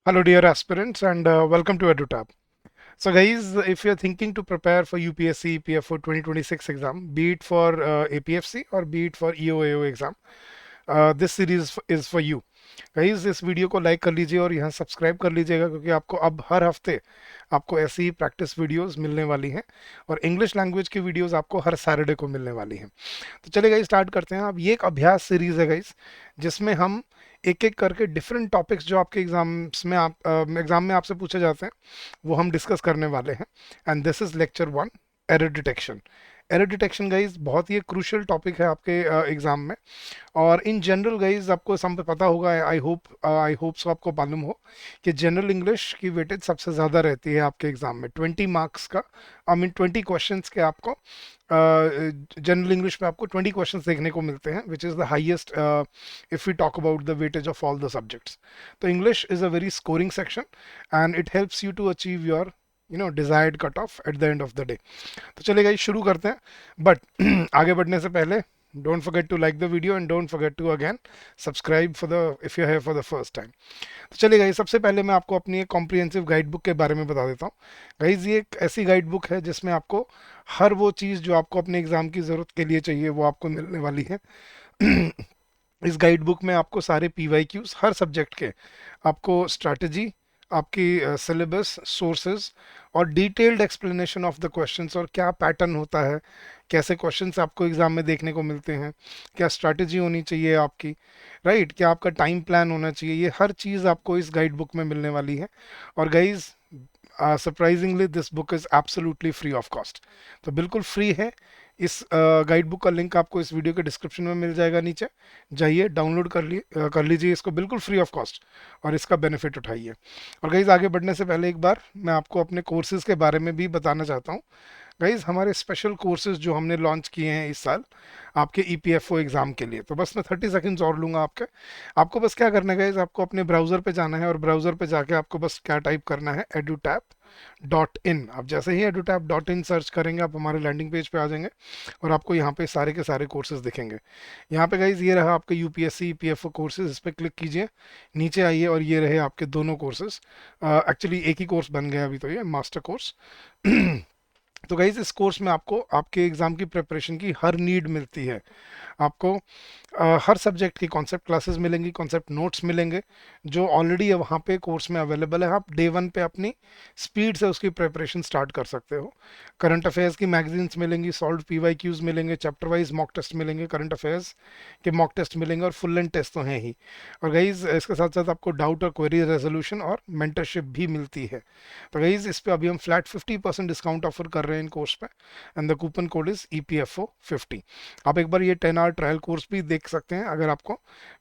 Hello, dear aspirants, and welcome to EduTab. So, guys, if you're thinking to prepare for UPSC PFO 2026 exam, be it for APFC or be it for EOAO exam, this series is for you. Guys इस video को like कर लीजिए और यहाँ subscribe कर लीजिएगा क्योंकि आपको अब हर हफ्ते आपको ऐसी ही प्रैक्टिस वीडियोस मिलने वाली हैं और इंग्लिश लैंग्वेज की वीडियोस आपको हर सैटरडे को मिलने वाली हैं। तो चलिए गाइज स्टार्ट करते हैं। अब ये एक अभ्यास सीरीज है गाइज, जिसमें हम एक एक करके डिफरेंट टॉपिक्स जो आपके एग्जाम में आपसे पूछे जाते हैं वो हम डिस्कस करने वाले हैं। And this is lecture 1, error detection. Error detection guys बहुत ही क्रूशियल टॉपिक है आपके एग्जाम में। और इन जनरल गाइज आपको सब पता होगा, आई होप सो आपको मालूम हो कि जनरल इंग्लिश की वेटेज सबसे ज़्यादा रहती है आपके एग्जाम में। 20 मार्क्स का, आई मीन 20 क्वेश्चंस के आपको जनरल इंग्लिश में आपको 20 क्वेश्चंस देखने को मिलते हैं, which is the highest if we talk about the weightage of all the subjects. तो English is a very scoring section and it helps you to achieve your desired cut off at the end of the day. तो चलिए guys शुरू करते हैं, but आगे बढ़ने से पहले don't forget to like the video and don't forget to again subscribe for the if you're here for the first time। तो चलिए गाइस सबसे पहले मैं आपको अपनी एक कॉम्प्रिहेंसिव गाइड बुक के बारे में बता देता हूँ। गाइस ये एक ऐसी गाइड बुक है जिसमें आपको हर वो चीज़ जो आपको अपने एग्जाम की ज़रूरत के लिए चाहिए वो आपको मिलने वाली है। इस गाइड बुक में आपको सारे PYQs हर सब्जेक्ट के, आपको स्ट्रैटेजी, आपकी सिलेबस, सोर्सेज और detailed explanation of the questions और क्या पैटर्न होता है, कैसे क्वेश्चंस आपको एग्जाम में देखने को मिलते हैं, क्या स्ट्रैटेजी होनी चाहिए आपकी, राइट, क्या आपका टाइम प्लान होना चाहिए, ये हर चीज़ आपको इस गाइड बुक में मिलने वाली है। और guys surprisingly this book is absolutely free of cost. तो बिल्कुल फ्री है। इस गाइड बुक का लिंक आपको इस वीडियो के डिस्क्रिप्शन में मिल जाएगा नीचे, जाइए डाउनलोड कर लीजिए इसको बिल्कुल फ्री ऑफ कॉस्ट और इसका बेनिफिट उठाइए। और गाइज आगे बढ़ने से पहले एक बार मैं आपको अपने कोर्सेज के बारे में भी बताना चाहता हूँ। गाइज हमारे स्पेशल कोर्सेज जो हमने लॉन्च किए हैं इस साल आपके EPFO एग्जाम के लिए, तो बस मैं 30 सेकंड्स और लूँगा आपके। आपको बस क्या करना है गाइज, आपको अपने ब्राउज़र पे जाना है और ब्राउज़र पे जाके आपको बस क्या टाइप करना है, edutap.in। आप जैसे ही edutap.in सर्च करेंगे आप हमारे लैंडिंग पेज पे आ जाएंगे और आपको यहाँ पे सारे के सारे कोर्सेज दिखेंगे। यहाँ पे गाइज ये रहा आपके UPSC EPFO कोर्सेज, इस पर क्लिक कीजिए, नीचे आइए और ये रहे आपके दोनों कोर्सेज। एक्चुअली एक ही कोर्स बन गया अभी, तो ये मास्टर कोर्स। तो गाइज इस कोर्स में आपको आपके एग्ज़ाम की प्रिपरेशन की हर नीड मिलती है। आपको हर सब्जेक्ट की कॉन्सेप्ट क्लासेस मिलेंगी, कॉन्सेप्ट नोट्स मिलेंगे जो ऑलरेडी वहाँ पे कोर्स में अवेलेबल है। आप डे 1 पे अपनी स्पीड से उसकी प्रिपरेशन स्टार्ट कर सकते हो। करंट अफेयर्स की मैगजीन्स मिलेंगी, सॉल्व PYQs मिलेंगे, चैप्टर वाइज मॉक टेस्ट मिलेंगे, करंट अफेयर्स के मॉक टेस्ट मिलेंगे और फुल लेंथ टेस्ट तो हैं ही। और गाइज इसके साथ साथ आपको डाउट और क्वेरी रेजोल्यूशन और मेंटरशिप भी मिलती है। तो गाइज इस पे अभी हम फ्लैट 50% डिस्काउंट ऑफर कर रहे हैं इन कोर्स पे and the coupon code is EPFO50। आप एक बार ये 10 आवर ट्रायल कोर्स भी देख सकते हैं अगर आपको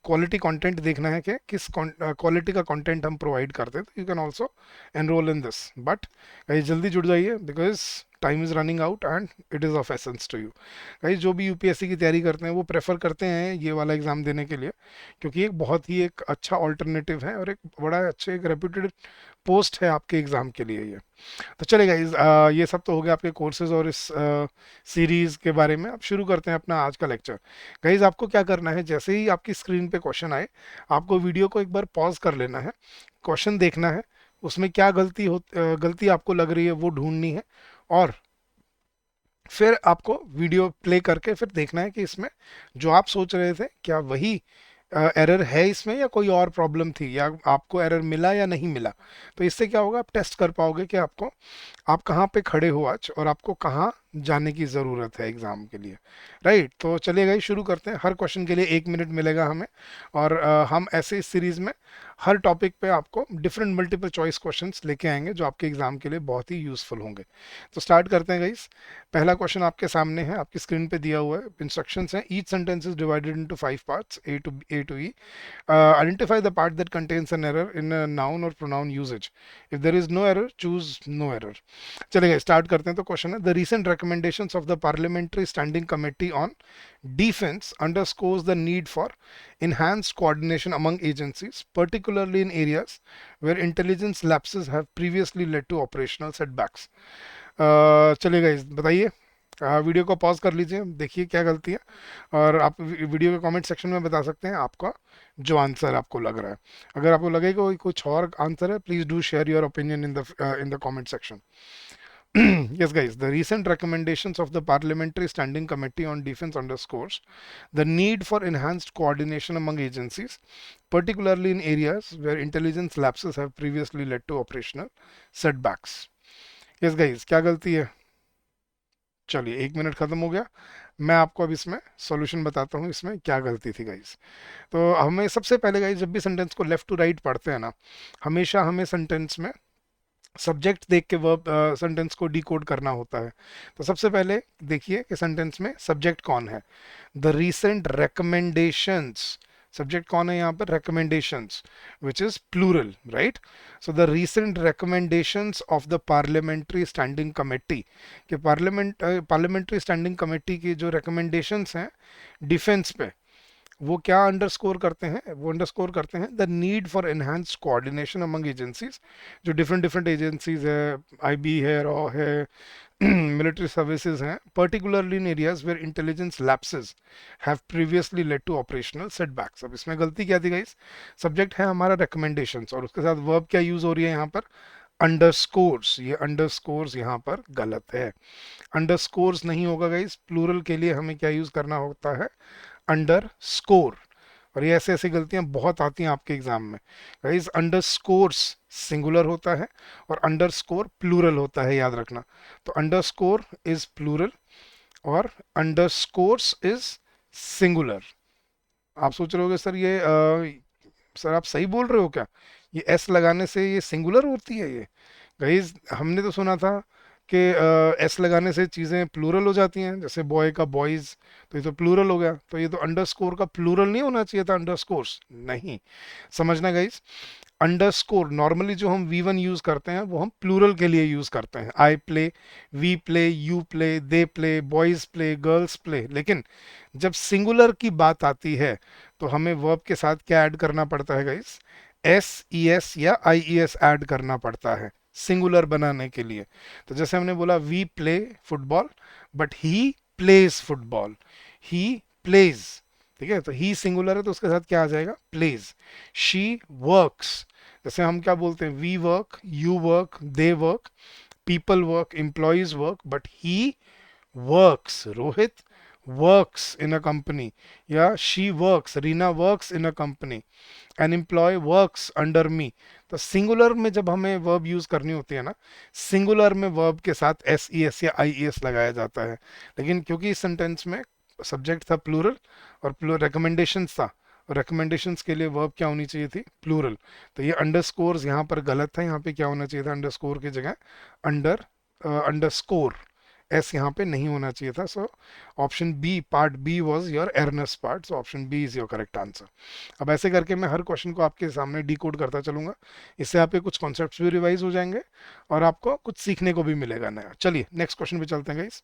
क्वालिटी कंटेंट देखना है कि किस क्वालिटी का कंटेंट हम प्रोवाइड करते हैं, तो you can also enrol in this. But जल्दी जुड़ जाइए because time is running out and it is of essence to you. Guys जो भी UPSC की तैयारी करते हैं वो प्रेफर करते हैं ये वाला एग्ज़ाम देने के लिए, क्योंकि एक बहुत ही एक अच्छा ऑल्टरनेटिव है और एक बड़ा अच्छे एक रेप्यूटेड पोस्ट है आपके एग्ज़ाम के लिए ये। तो चलिए गाइज ये सब तो हो गया आपके कोर्सेज और इस सीरीज के बारे में। अब शुरू करते हैं अपना आज का लेक्चर। गाइज आपको क्या करना है, जैसे ही आपकी स्क्रीन पे क्वेश्चन आए आपको वीडियो को एक बार पॉज कर लेना है, क्वेश्चन देखना है, उसमें क्या गलती आपको लग रही है वो ढूंढनी है और फिर आपको वीडियो प्ले करके फिर देखना है कि इसमें जो आप सोच रहे थे क्या वही एरर है इसमें या कोई और प्रॉब्लम थी, या आपको एरर मिला या नहीं मिला। तो इससे क्या होगा, आप टेस्ट कर पाओगे कि आप कहाँ पे खड़े हो आज और आपको कहाँ जाने की ज़रूरत है एग्ज़ाम के लिए। राइट, तो चलिए गाइस शुरू करते हैं। हर क्वेश्चन के लिए 1 मिनट मिलेगा हमें और हम ऐसे इस सीरीज़ में हर टॉपिक पे आपको डिफरेंट मल्टीपल चॉइस क्वेश्चंस लेके आएंगे जो आपके एग्ज़ाम के लिए बहुत ही यूज़फुल होंगे। तो स्टार्ट करते हैं गाइस। पहला क्वेश्चन आपके सामने है, आपकी स्क्रीन पे दिया हुआ है, इंस्ट्रक्शंस हैं। Each sentence is divided into 5 parts, A to E। Identify the part that contains an error in a noun or pronoun usage. If there is no error, choose no error। चलिए start करते हैं। तो question है, the recent recommendations of the parliamentary standing committee on defense underscores the need for enhanced coordination among agencies, particularly in areas where intelligence lapses have previously led to operational setbacks। चलिए guys बताइए video को pause कर लीजिए, देखिए क्या गलती है, और आप वीडियो के कमेंट सेक्शन में बता सकते हैं आपका जो आंसर आपको लग रहा है। अगर आपको लगेगा कोई कुछ और आंसर है, please do share your opinion in the comment section. Yes, guys, the recent recommendations of the Parliamentary Standing Committee on Defense underscores the need for enhanced coordination among agencies, particularly in areas where intelligence lapses have previously led to operational setbacks. Yes, guys, क्या गलती है? चलिए, 1 minute खत्म हो गया. मैं आपको अब इसमें सॉल्यूशन बताता हूँ इसमें क्या गलती थी गाइस. तो हमें सबसे पहले गाइस, जब भी सेंटेंस को लेफ्ट टू राइट पढ़ते हैं ना, हमेशा हमें सेंटेंस में सब्जेक्ट देख के वर्ब सेंटेंस को डिकोड करना होता है. तो सबसे पहले देखिए कि सेंटेंस में सब्जेक्ट कौन है. द रीसेंट रिकमेंडेशंस, सब्जेक्ट कौन है यहाँ पर? recommendations, which is plural, right? So the recent recommendations of the parliamentary standing committee, कि parliamentary standing committee की जो recommendations हैं डिफेंस पे, वो क्या अंडरस्कोर करते हैं? वो अंडरस्कोर करते हैं the need for enhanced coordination among agencies, जो डिफरेंट डिफरेंट एजेंसीज है, आईबी है, रॉ है, मिलिट्री सर्विसेज हैं, particularly in areas where intelligence lapses have previously led to operational setbacks. अब इसमें गलती क्या थी गाइस? सब्जेक्ट है हमारा रिकमेंडेशंस, और उसके साथ वर्ब क्या यूज हो रही है यहाँ पर? अंडरस्कोर्स. ये अंडरस्कोर्स यहाँ पर गलत है. अंडरस्कोर्स नहीं होगा गाइस. प्लूरल के लिए हमें क्या यूज करना होता है? Under score. और ये ऐसे ऐसी गलतियां बहुत आती हैं आपके एग्जाम में. गाइस, अंडर स्कोर्स सिंगुलर होता है और अंडर स्कोर प्लूरल होता है, याद रखना. तो अंडर स्कोर इज प्लूरल और अंडर स्कोर्स इज सिंगुलर. आप सोच रहे होगे सर ये सर आप सही बोल रहे हो क्या? ये एस लगाने से ये सिंगुलर होती है ये? गाइस, हमने तो सुना था कि एस लगाने से चीज़ें प्लूरल हो जाती हैं, जैसे बॉय का बॉयज़, तो ये तो प्लूरल हो गया. तो ये तो अंडरस्कोर का प्लूरल नहीं होना चाहिए था, अंडरस्कोर्स नहीं. समझना गाइस, अंडरस्कोर नॉर्मली जो हम वी वन यूज़ करते हैं वो हम प्लूरल के लिए यूज़ करते हैं. I play, we play, you play, they play, boys play, girls play. लेकिन जब सिंगुलर की बात आती है तो हमें वर्ब के साथ क्या ऐड करना पड़ता है गाइस? एस ई एस या आई ई एस ऐड करना पड़ता है सिंगुलर बनाने के लिए. तो जैसे हमने बोला we play football, but he plays football. He plays, ठीक है, तो ही सिंगुलर है तो उसके साथ क्या आ जाएगा? प्लेज. शी वर्क्स, जैसे हम क्या बोलते हैं? We work, you work, they work, people work, employees work, but he works. Rohit works in a company, या she works, Reena works in a company, an employee works under me. तो singular में जब हमें वर्ब यूज करनी होती है ना, singular में वर्ब के साथ एस ई एस या आई ई एस लगाया जाता है. लेकिन क्योंकि इस सेंटेंस में सब्जेक्ट था प्लूरल और रिकमेंडेशंस था, रिकमेंडेशंस के लिए वर्ब क्या होनी चाहिए थी? प्लूरल. तो ये अंडरस्कोर्स यहाँ पर गलत है. यहाँ पे क्या होना चाहिए था? अंडरस्कोर की जगह अंडर अंडरस्कोर. एस यहाँ पे नहीं होना चाहिए था. So option B, part B was your erroneous part. So option B is your correct answer. अब ऐसे करके मैं हर क्वेश्चन को आपके सामने डिकोड करता चलूंगा. इससे आपके कुछ कॉन्सेप्ट्स भी रिवाइज हो जाएंगे और आपको कुछ सीखने को भी मिलेगा नया. चलिए नेक्स्ट क्वेश्चन पे चलते हैं गाइस.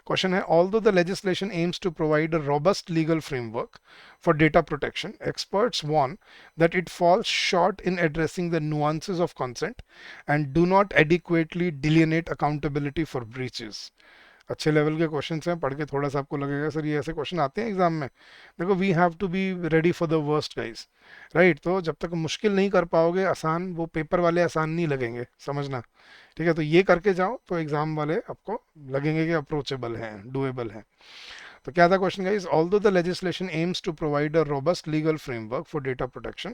क्वेश्चन है, although the legislation aims to provide a robust legal framework for data protection, experts warn that it falls short in addressing the nuances of consent and do not adequately delineate accountability for breaches. अच्छे level के question हैं, पढ़ के थोड़ा सा आपको लगेगा sir ये ऐसे क्वेश्चन आते हैं एग्जाम में. देखो, we have to be ready for the worst guys, right? तो जब तक मुश्किल नहीं कर पाओगे आसान, वो पेपर वाले आसान नहीं लगेंगे, समझना. ठीक है, तो ये करके जाओ तो एग्जाम वाले आपको लगेंगे कि अप्रोचेबल हैं, डुएबल हैं. तो क्या था question guys? Although the legislation aims to provide a robust legal framework for data protection,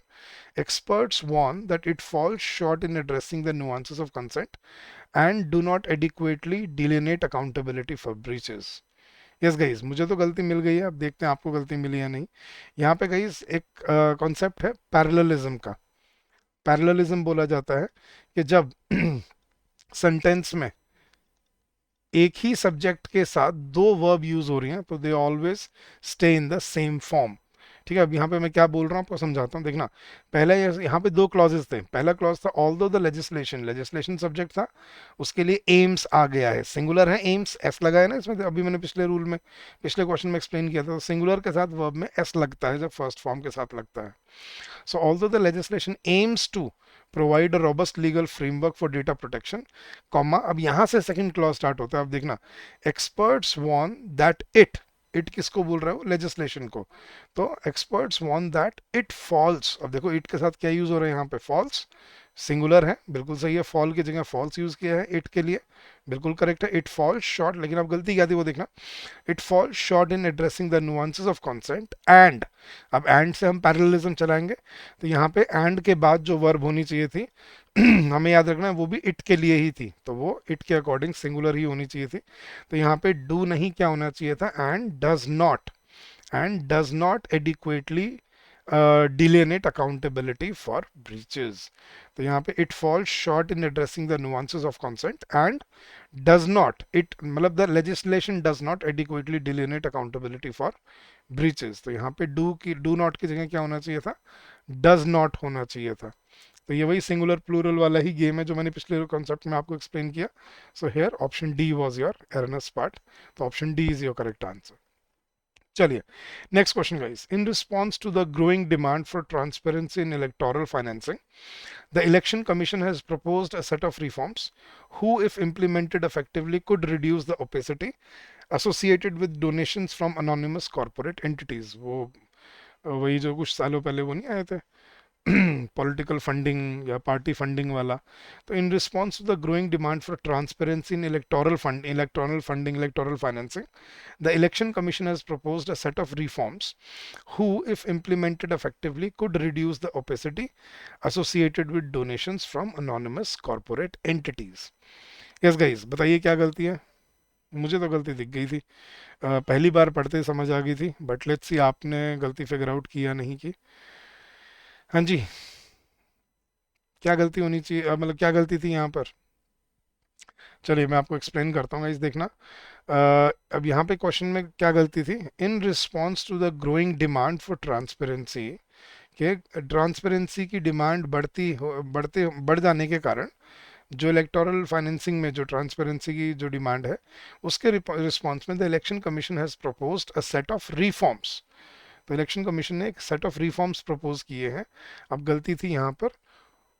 experts warn that it falls short in addressing the nuances of consent and do not adequately delineate accountability for breaches. Yes guys, मुझे तो गलती मिल गई है, अब देखते हैं आपको गलती मिली या नहीं. यहाँ पे गाइस एक कॉन्सेप्ट है पैरेललिज्म का. पैरेललिज्म बोला जाता है कि जब सेंटेंस में एक ही सब्जेक्ट के साथ दो वर्ब यूज हो रही हैं तो they always stay in the same form. ठीक है, अब यहाँ पे मैं क्या बोल रहा हूँ आपको समझाता हूँ, देखना। पहले यहाँ पे दो क्लॉजेस थे। पहला क्लॉज था ऑल दो द लेजिस्लेशन, लेजिस्लेशन सब्जेक्ट था, उसके लिए एम्स आ गया है, सिंगुलर है एम्स, एस लगा है ना इसमें, अभी मैंने पिछले रूल में, पिछले क्वेश्चन में एक्सप्लेन किया था, तो सिंगुलर के साथ वर्ब में एस लगता है जब फर्स्ट फॉर्म के साथ लगता है। So although the legislation aims to provide a robust legal framework for data protection, comma, अब यहां से सेकंड क्लॉज स्टार्ट होता है। अब देखना, एक्सपर्ट्स वॉन दैट इट किसको बोल रहा है वो, लेजिस्लेशन को। तो experts von that it falls, अब देखो इट के साथ क्या यूज हो रहा है यहाँ पे, फॉल्स, सिंगुलर है, बिल्कुल सही है, फॉल की जगह फॉल्स यूज किया है इट के लिए, बिल्कुल करेक्ट है, इट फॉल्स शॉर्ट। लेकिन अब गलती क्या थी वो देखना, it falls short in addressing the nuances of consent and, अब एंड से हम पैरेललिज्म चलाएंगे, तो यहाँ पे एंड के बाद जो वर्ब होनी चाहिए थी हमें याद रखना है वो भी इट के लिए ही थी, तो वो इट के अकॉर्डिंग सिंगुलर ही होनी चाहिए थी। तो यहाँ पे डू नहीं, क्या होना चाहिए था, and does not adequately delineate accountability for breaches। तो यहाँ पे it falls short in addressing the nuances of consent and does not, it मतलब the legislation does not adequately delineate accountability for breaches। तो यहाँ पे do not की जगह क्या होना चाहिए था, does not होना चाहिए था। तो ये वही सिंगुलर प्लूरल वाला ही गेम है जो मैंने पिछले कॉन्सेप्ट में आपको एक्सप्लेन किया। So here option D was your erroneous part, तो option D is your correct answer. चलिए, next question guys, in response to the growing demand for transparency in electoral financing, the Election Commission has proposed a set of reforms who, if implemented effectively, could reduce the opacity associated with donations from anonymous corporate entities। वो वही जो कुछ सालों पहले वो नहीं आए थे पॉलिटिकल फंडिंग या पार्टी फंडिंग वाला। तो in response to the growing demand for transparency in electoral funding, electoral financing, the Election Commission has proposed a set of reforms who, if implemented effectively, could reduce the opacity associated with donations from anonymous corporate entities। Yes guys, बताइए क्या गलती है। मुझे तो गलती दिख गई थी, पहली बार पढ़ते ही समझ आ गई थी, बट लेट्स सी आपने गलती फिगर आउट किया नहीं की। हाँ जी, क्या गलती होनी चाहिए, मतलब क्या गलती थी यहाँ पर। चलिए मैं आपको एक्सप्लेन करता हूँ गाइस, देखना। अब यहाँ पे क्वेश्चन में क्या गलती थी, in response to the growing demand for transparency, के ट्रांसपेरेंसी की डिमांड बढ़ जाने के कारण जो इलेक्टोरल फाइनेंसिंग में जो ट्रांसपेरेंसी की जो डिमांड है, उसके रिस्पॉन्स में the election commission has proposed a set of reforms. तो इलेक्शन कमीशन ने एक सेट ऑफ रिफॉर्म्स प्रपोज किए हैं। अब गलती थी यहाँ पर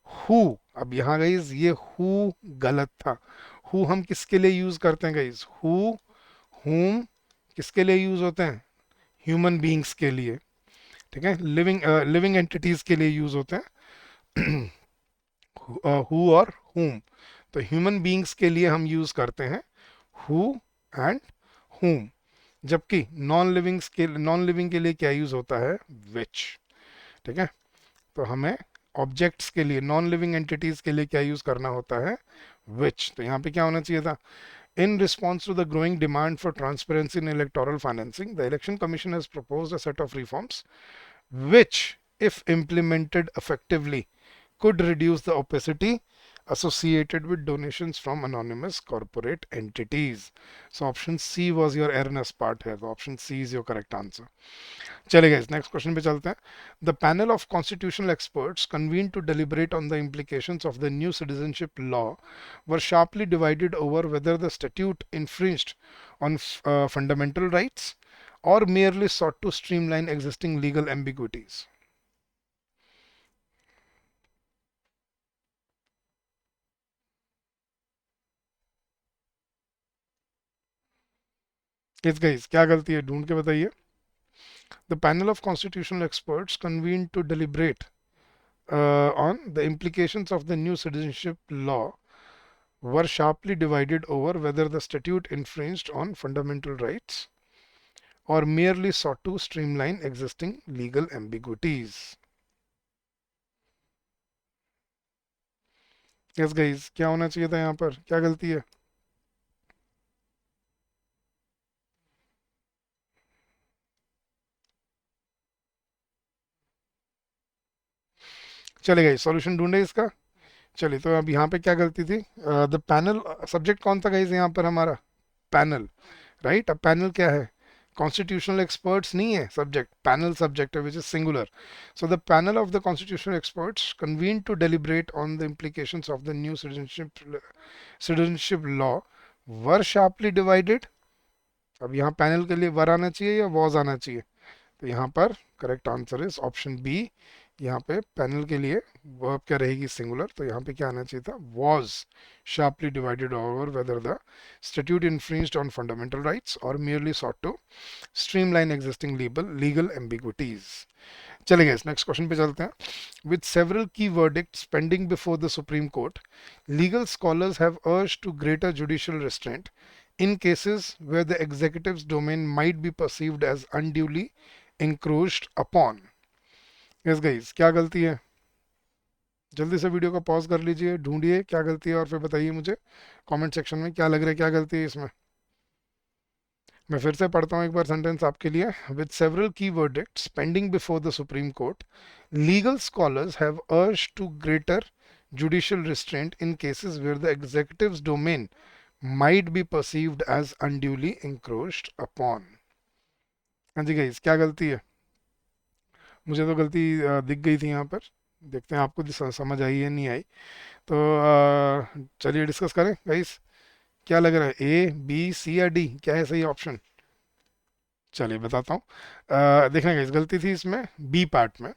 हु, अब यहाँ गाइज ये हु गलत था। हु हम किसके लिए यूज करते हैं गाइज, हु हुम किसके लिए यूज होते हैं, ह्यूमन बींग्स के लिए, ठीक है, लिविंग एंटिटीज के लिए यूज होते हैं हु और हुम। तो ह्यूमन बींग्स के लिए हम यूज करते हैं हु एंड हुम, जबकि नॉन लिविंग के लिए क्या यूज होता है, विच। ठीक है, तो हमें ऑब्जेक्ट्स के लिए, नॉन लिविंग एंटिटीज के लिए क्या यूज करना होता है, विच। तो यहाँ पे क्या होना चाहिए था, in response to the growing demand for transparency in electoral financing, the Election Commission has proposed a set of reforms which, if implemented effectively, could reduce the opacity associated with donations from anonymous corporate entities। So option C was your erroneous part here. So option C is your correct answer। चले गए, next question पे चलते हैं। The panel of constitutional experts convene to deliberate on the implications of the new citizenship law were sharply divided over whether the statute infringed on fundamental rights or merely sought to streamline existing legal ambiguities। इस guys क्या गलती है ढूंढ के बताइए। The panel of constitutional experts convene to deliberate on the implications of the new citizenship law were sharply divided over whether the statute infringed on fundamental rights or merely sought to streamline existing legal ambiguities। Yes guys, क्या होना चाहिए था यहाँ पर, क्या गलती है। चले गए, सॉल्यूशन ढूंढे इसका। चलिए, तो अब यहाँ पे क्या गलती थी, द पैनल, सब्जेक्ट कौन था गाइस यहाँ पर हमारा, पैनल, राइट। अब पैनल क्या है, कॉन्स्टिट्यूशनल एक्सपर्ट्स नहीं है सब्जेक्ट, पैनल सब्जेक्ट है which is singular. So the panel of the constitutional experts convene to deliberate on the implications of the new citizenship law were sharply divided. अब यहाँ panel के लिए वर आना चाहिए या वॉज आना चाहिए? तो यहाँ पर correct answer is option B. यहाँ पे पैनल के लिए वर्ब क्या रहेगी? सिंगुलर. तो यहाँ पे क्या आना चाहिए था? Was sharply divided over whether the statute infringed on fundamental rights और merely sought to streamline existing legal ambiguities. चले गए, नेक्स्ट क्वेश्चन पे चलते हैं. विद सेवरल की verdicts pending before the Supreme Court, legal scholars have urged to greater judicial restraint in cases where the executive's domain might be perceived as unduly encroached upon. Yes guys, क्या गलती है? जल्दी से video को pause कर लीजिए, ढूंढिए क्या गलती है और फिर बताइए मुझे कमेंट सेक्शन में क्या लग रहा है, क्या गलती है इसमें. मैं फिर से पढ़ता हूँ एक बार सेंटेंस आपके लिए. विद सेवरल की verdicts pending before the Supreme Court, legal scholars have urged to greater judicial restraint in cases where the executive's domain might be perceived as unduly encroached upon. हाँ जी गाइस, क्या गलती है? मुझे तो गलती दिख गई थी यहाँ पर. देखते हैं आपको समझ आई है नहीं आई. तो चलिए डिस्कस करें गाइस. क्या लग रहा है, ए बी सी या डी, क्या है सही ऑप्शन? चलिए बताता हूँ. देखना गाइस, गलती थी इसमें बी पार्ट में.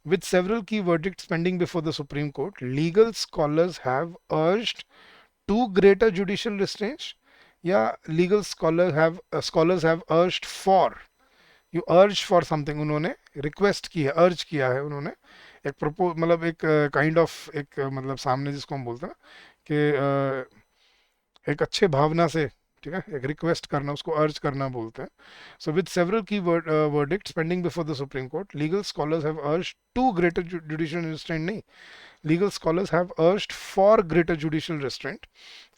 विद सेवरल की verdicts pending before the Supreme Court, legal scholars have urged to greater judicial restraint, या legal scholars have urged for. You urge for something, उन्होंने रिक्वेस्ट की है, अर्ज किया है उन्होंने. एक प्रपोज मतलब एक काइंड ऑफ एक मतलब सामने जिसको हम बोलते हैं ना कि एक अच्छे भावना से, ठीक है, एक रिक्वेस्ट करना, उसको अर्ज करना बोलते हैं. सो विद सेवरल की verdicts pending before the Supreme Court, legal scholars have urged to greater judicial restraint नहीं, legal scholars have urged for greater judicial restraint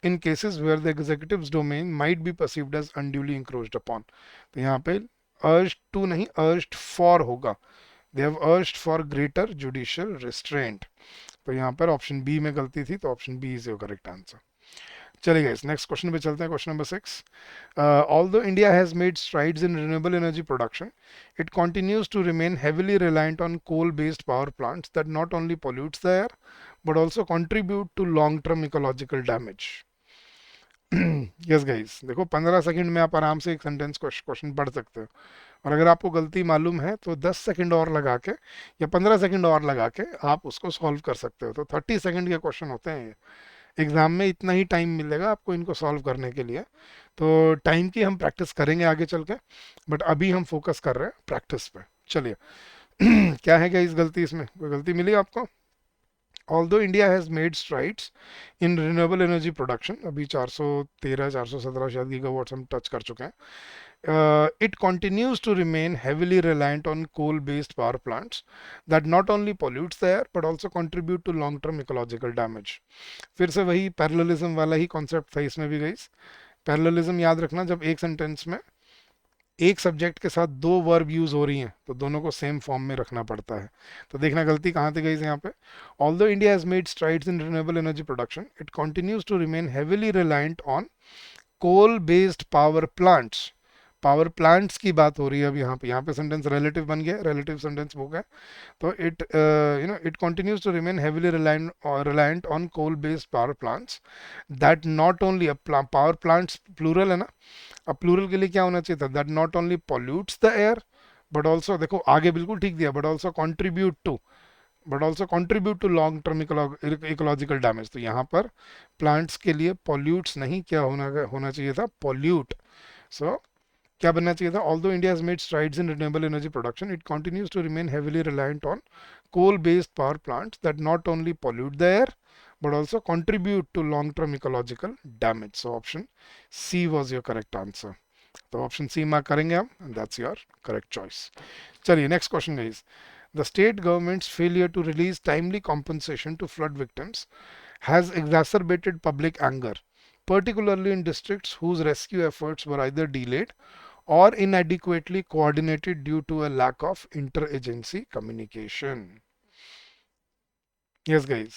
in cases where the executive's domain might be perceived as unduly encroached upon. तो यहाँ पे urged to नहीं, urged for होगा. they have urged for greater judicial restraint. तो यहाँ पर option B में गलती थी, तो option B is your correct answer. चलिए गाइस, नेक्स्ट क्वेश्चन पे चलते हैं. Question number 6. Although India has made strides in renewable energy production, it continues to remain heavily reliant on coal-based power plants that not only pollutes the air but also contribute to long-term ecological damage. Yes guys, देखो 15 second में आप आराम से एक sentence question पढ़ सकते हो. और अगर आपको गलती मालूम है तो 10 सेकंड और लगा के या 15 सेकंड और लगा के आप उसको सॉल्व कर सकते हो. तो 30 सेकंड के क्वेश्चन होते हैं ये. एग्जाम में इतना ही टाइम मिलेगा आपको इनको सॉल्व करने के लिए. तो टाइम की हम प्रैक्टिस करेंगे आगे चल के, बट अभी हम फोकस कर रहे हैं प्रैक्टिस पे. चलिए. क्या है क्या इस गलती, इसमें कोई गलती मिली आपको? Although India has made strides in renewable energy production, अभी 413 417 शायद गीगावाट्स हम टच कर चुके हैं. It continues to remain heavily reliant on coal-based power plants that not only pollutes the air but also contribute to long-term ecological damage. फिर से वही parallelism वाला ही कॉन्सेप्ट था इसमें भी गाइस. पैरेललिज्म याद रखना, जब एक सेंटेंस में एक सब्जेक्ट के साथ दो वर्ब यूज हो रही हैं तो दोनों को सेम फॉर्म में रखना पड़ता है. तो देखना गलती कहाँ थी गाइस यहाँ पे. Although India has made strides in renewable energy production, it continues to remain heavily reliant on coal based power plants. Power plants की बात हो रही है अब यहाँ पे सेंटेंस रिलेटिव बन गया, रिलेटिव सेंटेंस हो गया. तो it continues to remain heavily reliant on coal based power plants that not only, power plants plural है ना, अब प्लूरल के लिए क्या होना चाहिए था? That not only pollutes the air but also, देखो आगे बिल्कुल ठीक दिया, but also contribute to long term ecological damage. तो यहाँ पर प्लांट्स के लिए पॉल्यूट्स नहीं, क्या होना चाहिए था? पॉल्यूट. सो क्या बनना चाहिए था? Although India has made strides in renewable energy production, it continues to remain heavily reliant on coal based power plants that not only pollute the air but also contribute to long term ecological damage. So option C was your correct answer. तो option C mark करेंगे हम, and that's your correct choice. चलिए next question guys. The state government's failure to release timely compensation to flood victims has exacerbated public anger, particularly in districts whose rescue efforts were either delayed or inadequately coordinated due to a lack of interagency communication. Yes, guys.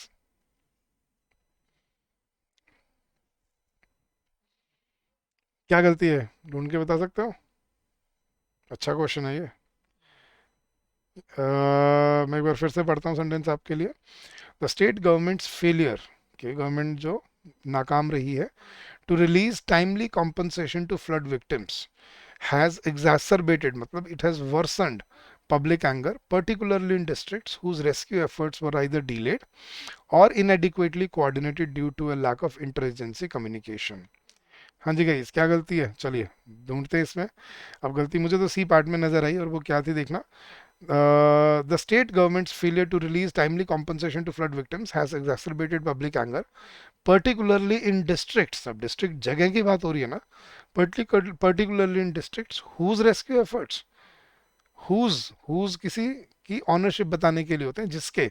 क्या गलती है, ढूंढ के बता सकते हो? अच्छा question है ये। मैं एक बार फिर से पढ़ता हूँ सेंटेंस आपके लिए। द स्टेट गवर्नमेंट्स फेलियर, कि गवर्नमेंट जो नाकाम रही है, to release timely compensation to flood victims has exacerbated, मतलब it has worsened public anger, particularly in districts whose rescue efforts were either delayed or inadequately coordinated due to a lack of interagency communication. हाँ जी guys, क्या गलती है, चलिए ढूंढते हैं इसमें। अब गलती मुझे तो सी पार्ट में नजर आई, और वो क्या थी देखना। The state government's failure to release timely compensation to flood victims has exacerbated public anger, particularly in districts, अब district जगह की बात हो रही है ना, particularly in districts whose rescue efforts, whose किसी की ऑनरशिप बताने के लिए होते हैं, जिसके,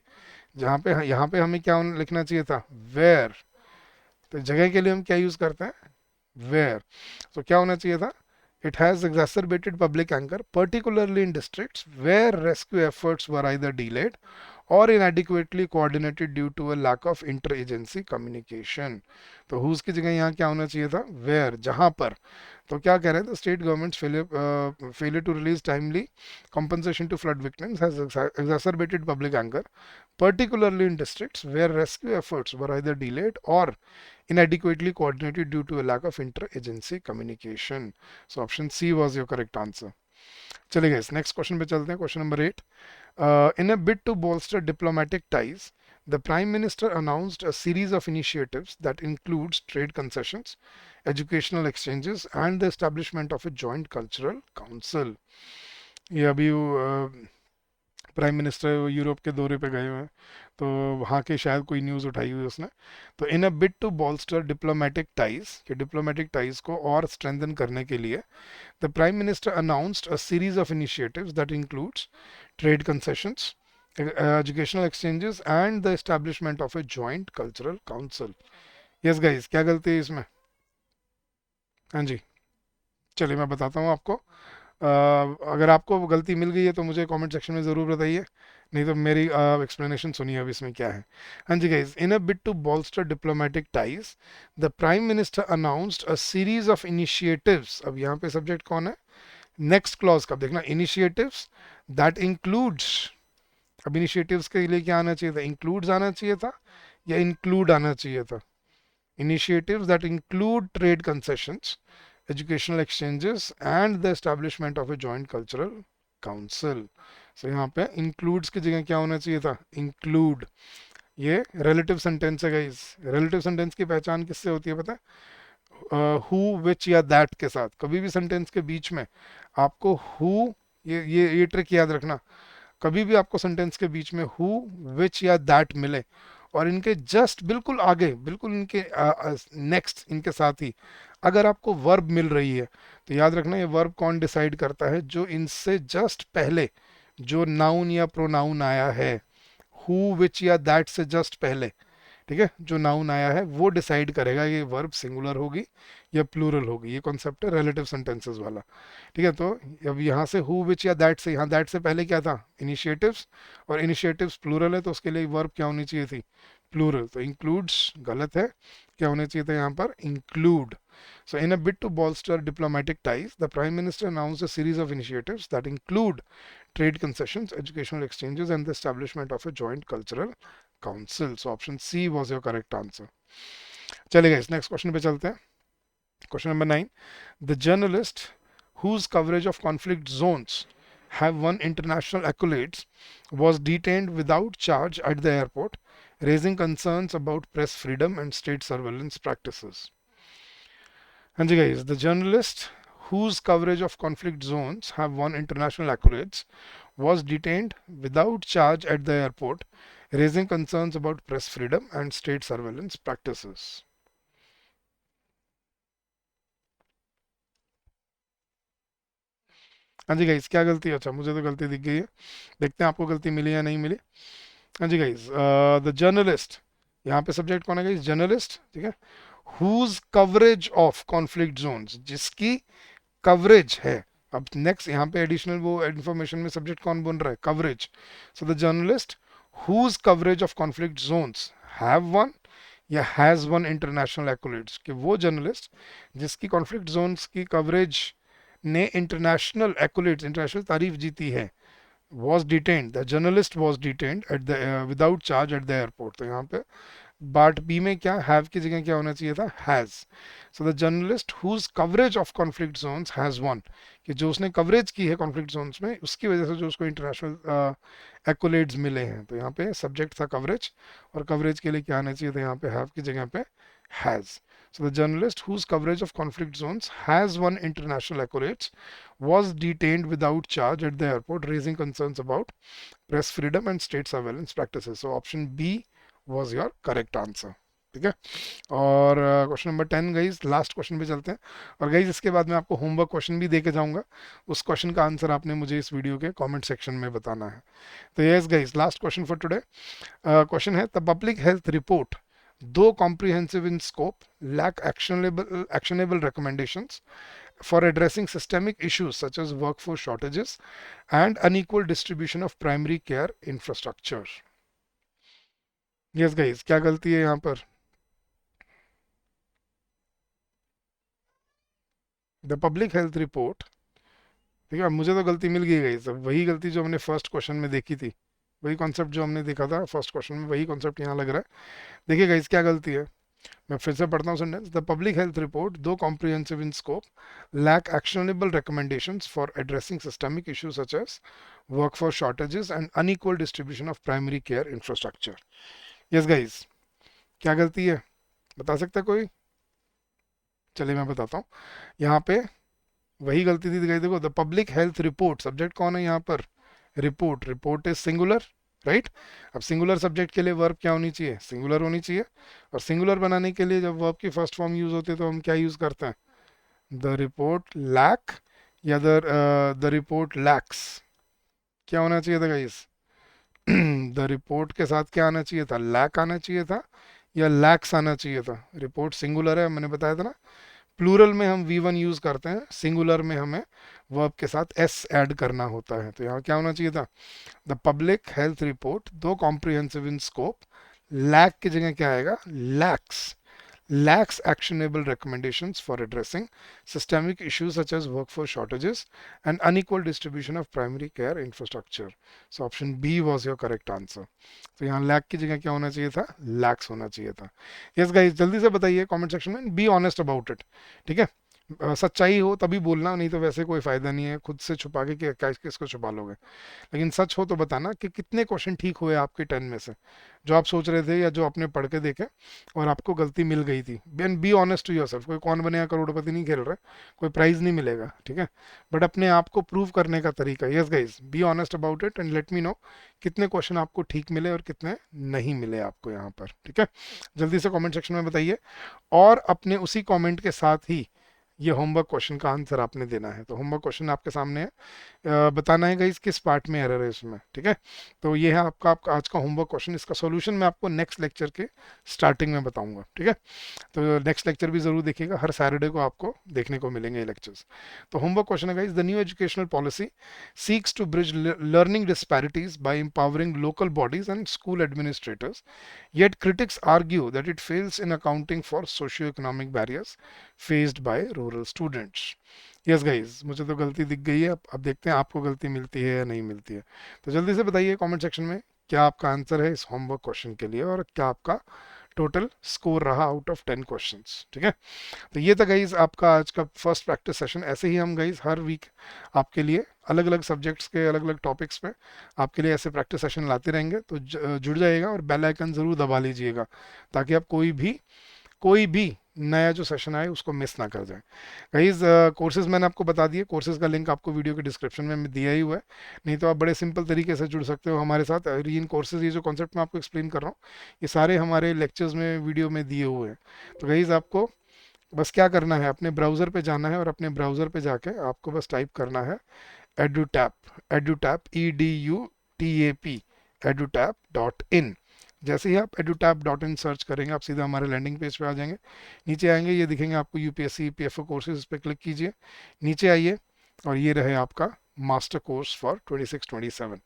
जहाँ पे, यहाँ पे हमें क्या लिखना चाहिए था, वेयर। तो जगह के लिए हम क्या यूज करते हैं, वेयर। तो क्या होना चाहिए था, it has exacerbated public anger, particularly in districts where rescue efforts were either delayed or inadequately coordinated due to a lack of interagency communication. तो whose की जगह यहाँ क्या होना चाहिए था, where, जहां पर। तो क्या कह रहे हैं, the state government failure to release timely compensation to flood victims has exacerbated public anger, particularly in districts where rescue efforts were either delayed or inadequately coordinated due to a lack of inter-agency communication. So option C was your correct answer. चलिए guys, next question पे चलते हैं, question number 8. In a bid to bolster diplomatic ties, the Prime Minister announced a series of initiatives that includes trade concessions, educational exchanges, and the establishment of a joint cultural council. ये अभी prime minister Europe के दौरे पे गए हुए हैं, तो वहाँ के शायद कोई न्यूज़ उठाई हुई उसने। तो in a bid to bolster diplomatic ties, कि डिप्लोमेटिक टाइज को और स्ट्रेंथन करने के लिए, the prime minister announced a series of initiatives that includes trade concessions, educational exchanges and the establishment of a joint cultural council. Yes guys, क्या गलती है इसमें? हाँ जी, चलिए मैं बताता हूँ आपको। अगर आपको गलती मिल गई है तो मुझे कमेंट सेक्शन में ज़रूर बताइए, नहीं तो मेरी एक्सप्लेनेशन सुनिए अब इसमें क्या है। हाँ जी guys, in a bid to bolster diplomatic ties, the prime minister announced a series of initiatives. अब यहाँ पे सब्जेक्ट कौन है, नेक्स्ट क्लॉज का देखना, इनिशिएटिव्स दैट इंक्लूड्स। अब इनिशिएटिव्स के लिए क्या आना चाहिए था, इंक्लूड्स आना चाहिए था या इंक्लूड आना चाहिए था। initiatives that include trade concessions, educational exchanges, and the establishment of a joint cultural council. So यहाँ पे includes की जगह क्या होना चाहिए था, include। ये relative sentence है गाइस। relative sentence की पहचान किससे होती है पता है, who, which या that के साथ। कभी भी sentence के बीच में आपको who, ये ट्रिक याद रखना, कभी भी आपको सेंटेंस के बीच में हु, विच या दैट मिले और इनके जस्ट बिल्कुल आगे, बिल्कुल इनके नेक्स्ट, इनके साथ ही अगर आपको वर्ब मिल रही है, तो याद रखना ये वर्ब कौन डिसाइड करता है, जो इनसे जस्ट पहले जो नाउन या प्रोनाउन आया है, हु, विच या दैट से जस्ट पहले, ठीक है, जो नाउन आया है वो डिसाइड करेगा ये वर्ब सिंगुलर होगी या प्लूरल होगी। ये कॉन्सेप्ट है रिलेटिव सेंटेंसेस वाला। ठीक है, तो अब यहाँ से हु, विच या दैट से, यहाँ दैट से पहले क्या था, इनिशिएटिव्स, और इनिशिएटिव्स प्लूरल है तो उसके लिए वर्ब क्या होनी चाहिए थी, प्लूरल। तो इंक्लूड्स गलत है, क्या होना चाहिए था यहाँ पर, include. So, in a bid to bolster diplomatic ties, the Prime Minister announced a series of initiatives that include trade concessions, educational exchanges, and the establishment of a joint cultural council. So, option C was your correct answer. चलेगा, इस next question पे चलते हैं। Question number 9. The journalist whose coverage of conflict zones have won international accolades was detained without charge at the airport, raising concerns about press freedom and state surveillance practices. And guys, the journalist whose coverage of conflict zones have won international accolades was detained without charge at the airport, raising concerns about press freedom and state surveillance practices. हाँ जी guys, क्या गलती है, अच्छा मुझे तो गलती दिख गई है, देखते हैं आपको गलती मिली या नहीं मिली। हाँ जी गाइस, द जर्नलिस्ट, यहाँ पे सब्जेक्ट कौन है गाइस, जर्नलिस्ट, ठीक है, whose coverage of conflict zones, जिसकी कवरेज है। अब नेक्स्ट यहाँ पे एडिशनल वो इंफॉर्मेशन में सब्जेक्ट कौन बन रहा है, coverage. So the journalist whose coverage of conflict zones have won या हैज वन इंटरनेशनल एक्कोलेट्स, कि वो जर्नलिस्ट जिसकी कॉन्फ्लिक्ट जोन्स की कवरेज ने इंटरनेशनल एक्कोलेट्स, इंटरनेशनल तारीफ जीती है, was detained, the journalist was detained at the without charge at the airport. तो यहाँ पे पार्ट बी में क्या, हैव की जगह क्या होना चाहिए था, has. So the journalist whose coverage of conflict zones has won, कि जो उसने कवरेज की है कॉन्फ्लिक्ट जोन्स में, उसकी वजह से जो उसको इंटरनेशनल एक्कोलेड्स मिले हैं. तो यहाँ पे सब्जेक्ट था कवरेज, और कवरेज के लिए क्या आना चाहिए था यहाँ पे, हैव की जगह पे has. So the journalist whose coverage of conflict zones has won international accolades was detained without charge at the airport, raising concerns about press freedom and state surveillance practices. So option B was your correct answer. ठीक है. और question number 10 guys, last question पे चलते हैं. और guys इसके बाद मैं आपको होमवर्क क्वेश्चन भी दे के जाऊंगा. उस क्वेश्चन का आंसर आपने मुझे इस वीडियो के कमेंट सेक्शन में बताना है. तो yes guys, last question for today. Question है, the public health report, though comprehensive in scope, lack actionable recommendations for addressing systemic issues such as workforce shortages and unequal distribution of primary care infrastructure. Yes guys, क्या गलती है यहाँ पर? The public health report, ठीक है, मुझे तो गलती मिल गई गई, सब वही गलती जो हमने फर्स्ट क्वेश्चन में देखी थी, वही कॉन्सेप्ट जो हमने देखा था फर्स्ट क्वेश्चन में, वही कॉन्सेप्ट यहाँ लग रहा है. देखिए गाइस क्या गलती है, मैं फिर से पढ़ता हूँ sentence. The public health report, though comprehensive in scope, lack actionable recommendations for addressing systemic issues such as workforce shortages and unequal distribution of primary care infrastructure. Yes guys, क्या गलती है, बता सकता है कोई? चलिए मैं बताता हूँ. यहाँ पे वही गलती थी दिखाई, देखो, the public health report, subject कौन है यहाँ पर, report. Report is singular, right. अब सिंगुलर सब्जेक्ट के लिए वर्ब क्या होनी चाहिए, सिंगुलर होनी चाहिए. और सिंगुलर बनाने के लिए जब वर्ब की फर्स्ट फॉर्म यूज होती है तो हम क्या यूज करते हैं, द रिपोर्ट लैक, या द रिपोर्ट लैक्स. क्या होना चाहिए था गाइस? द रिपोर्ट के साथ क्या आना चाहिए था, लैक आना चाहिए था, या लैक्स आना चाहिए था. रिपोर्ट सिंगुलर है, मैंने बताया था ना. प्लूरल में हम वी1 यूज करते हैं, सिंगुलर में हमें वर्ब के साथ एस ऐड करना होता है. तो यहाँ क्या होना चाहिए था, the public health report, though comprehensive in scope, lack की जगह क्या आएगा, lakhs. lacks actionable recommendations for addressing systemic issues such as workforce shortages and unequal distribution of primary care infrastructure. So option B was your correct answer. तो यहाँ lack की जगह क्या होना चाहिए था, lacks होना चाहिए था. Yes guys, जल्दी से बताइए कमेंट सेक्शन में, बी ऑनेस्ट अबाउट इट. ठीक है, सच्चाई हो तभी बोलना, नहीं तो वैसे कोई फायदा नहीं है, खुद से छुपा के किसको छुपा लोगे. लेकिन सच हो तो बताना कि कितने क्वेश्चन ठीक हुए आपके 10 में से, जो आप सोच रहे थे या जो आपने पढ़ के देखे और आपको गलती मिल गई थी. And be honest to yourself. कोई कौन बनेगा करोड़पति नहीं खेल रहा, कोई प्राइज नहीं मिलेगा, ठीक है, बट अपने आप को प्रूव करने का तरीका. Yes guys, be honest about it and let me know कितने क्वेश्चन आपको ठीक मिले और कितने नहीं मिले आपको यहाँ पर. ठीक है, जल्दी से कॉमेंट सेक्शन में बताइए. और अपने उसी कॉमेंट के साथ ही ये होमवर्क क्वेश्चन का आंसर आपने देना है. तो होमवर्क क्वेश्चन आपके सामने है, बताना है गाइस किस पार्ट में एरर है इसमें. ठीक है, तो ये है आपका आज का होमवर्क क्वेश्चन. इसका सॉल्यूशन मैं आपको नेक्स्ट लेक्चर के स्टार्टिंग में बताऊंगा. ठीक है, तो नेक्स्ट लेक्चर भी जरूर देखिएगा, हर सैटरडे को आपको देखने को मिलेंगे ये लेक्चर्स. तो होमवर्क क्वेश्चन है guys, the new educational policy seeks to bridge learning disparities by empowering local bodies and school administrators, yet critics argue that it fails in accounting for socio-economic barriers faced by rural students. Yes guys, मुझे तो गलती दिख गई है, अब देखते हैं आपको गलती मिलती है या नहीं मिलती है. तो जल्दी से बताइए कमेंट सेक्शन में क्या आपका आंसर है इस होमवर्क क्वेश्चन के लिए, और क्या आपका टोटल स्कोर रहा आउट ऑफ 10 क्वेश्चंस. ठीक है, तो ये था गाइज आपका आज का फर्स्ट प्रैक्टिस सेशन. ऐसे ही हम गाइज हर वीक आपके लिए अलग अलग सब्जेक्ट्स के अलग अलग टॉपिक्स पे आपके लिए ऐसे प्रैक्टिस सेशन लाते रहेंगे. तो जुड़ जाइएगा और बेल आइकन ज़रूर दबा लीजिएगा, ताकि आप कोई भी नया जो सेशन आए उसको मिस ना कर जाए. गाइज कोर्सेज मैंने आपको बता दिए, कोर्सेज का लिंक आपको वीडियो के डिस्क्रिप्शन में दिया ही हुआ है. नहीं तो आप बड़े सिंपल तरीके से जुड़ सकते हो हमारे साथ. इन कोर्सेज, ये जो कॉन्सेप्ट मैं आपको एक्सप्लेन कर रहा हूँ, ये सारे हमारे लेक्चर्स में वीडियो में दिए हुए हैं. तो गाइज आपको बस क्या करना है, अपने ब्राउज़र पे जाना है और अपने ब्राउज़र पे जाके आपको बस टाइप करना है edutap, edutap, EDUTAP, edutap.in. जैसे ही आप edutap.in सर्च करेंगे, आप सीधा हमारे लैंडिंग पेज पे आ जाएंगे. नीचे आएंगे, ये दिखेंगे आपको यूपीएससी पीएफओ कोर्सेज, इस पर क्लिक कीजिए. नीचे आइए और ये रहे आपका मास्टर कोर्स फॉर 26-27.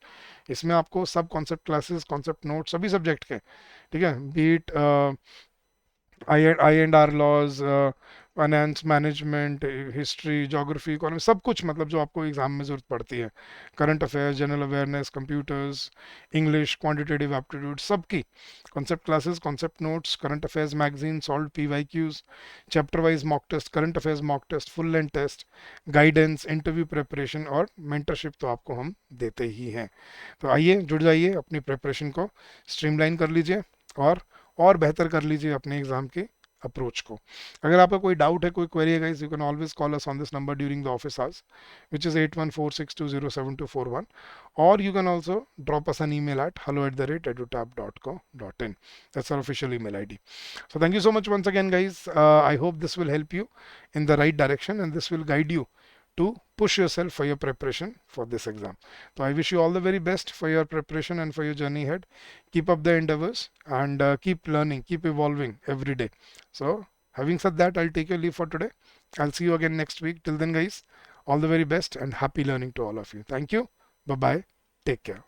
इसमें आपको सब कॉन्सेप्ट क्लासेस, कॉन्सेप्ट नोट सभी सब्जेक्ट के, ठीक है, बीट आई and R laws, finance, management, history, geography, economy, सब कुछ मतलब जो आपको एग्जाम में ज़रूरत पड़ती है, current affairs, general awareness, computers, English, quantitative aptitude, सबकी concept classes, concept notes, current affairs magazine, solve PYQs, chapter wise mock test, current affairs mock test, full length test, guidance, interview preparation और mentorship तो आपको हम देते ही हैं। तो आइए जुड़ जाइए, अपनी प्रिपरेशन को स्ट्रीमलाइन कर लीजिए और बेहतर कर लीजिए अपने एग्ज़ाम के अप्रोच को। अगर आपका कोई डाउट है, कोई क्वेरी है guys, you can always call us on this number during the office hours, which is 8146207241, or you can also drop us an email at hello@edutab.co.in. That's our official email ID. So thank you so much once again guys. I hope this will help you in the right direction, and this will guide you to push yourself for your preparation for this exam. So I wish you all the very best for your preparation and for your journey ahead. Keep up the endeavors and keep learning, keep evolving every day. So having said that, I'll take your leave for today. I'll see you again next week. Till then guys, all the very best and happy learning to all of you. Thank you. Bye bye. Take care.